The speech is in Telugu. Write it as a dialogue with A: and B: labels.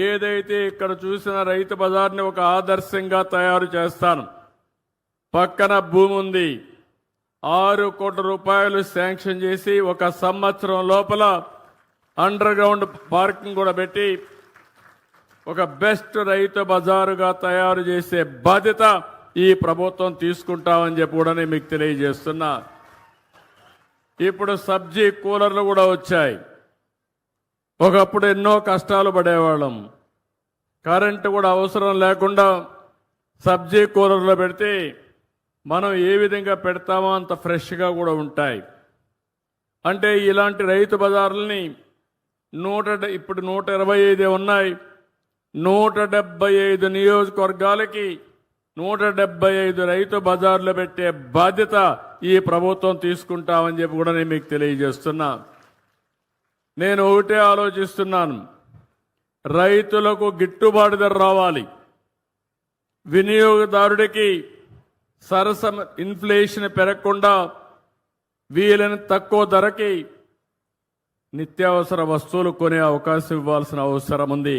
A: ఏదైతే ఇక్కడ చూసిన రైతు బజార్ని ఒక ఆదర్శంగా తయారు చేస్తాను. పక్కన భూమి ఉంది, 6 కోట్ల రూపాయలు శాంక్షన్ చేసి 1 సంవత్సరం లోపల అండర్ గ్రౌండ్ పార్కింగ్ కూడా పెట్టి ఒక బెస్ట్ రైతు బజారుగా తయారు చేసే బాధ్యత ఈ ప్రభుత్వం తీసుకుంటామని చెప్పి కూడా నేను మీకు తెలియజేస్తున్నా. ఇప్పుడు సబ్జీ కూలర్లు కూడా వచ్చాయి. ఒకప్పుడు ఎన్నో కష్టాలు పడేవాళ్ళం. కరెంటు కూడా అవసరం లేకుండా సబ్జీ కూలర్లో పెడితే మనం ఏ విధంగా పెడతామో అంత ఫ్రెష్గా కూడా ఉంటాయి. అంటే ఇలాంటి రైతు బజార్లని ఇప్పుడు 125 ఉన్నాయి. 175 నియోజకవర్గాలకి 175 రైతు బజార్లు పెట్టే బాధ్యత ఈ ప్రభుత్వం తీసుకుంటామని చెప్పి కూడా నేను మీకు తెలియజేస్తున్నా. నేను ఒకటే ఆలోచిస్తున్నాను, రైతులకు గిట్టుబాటు ధర రావాలి, వినియోగదారుడికి సరసమ ఇన్ఫ్లేషన్ పెరగకుండా వీలైన తక్కువ ధరకి నిత్యావసర వస్తువులు కొనే అవకాశం ఇవ్వాల్సిన అవసరం ఉంది.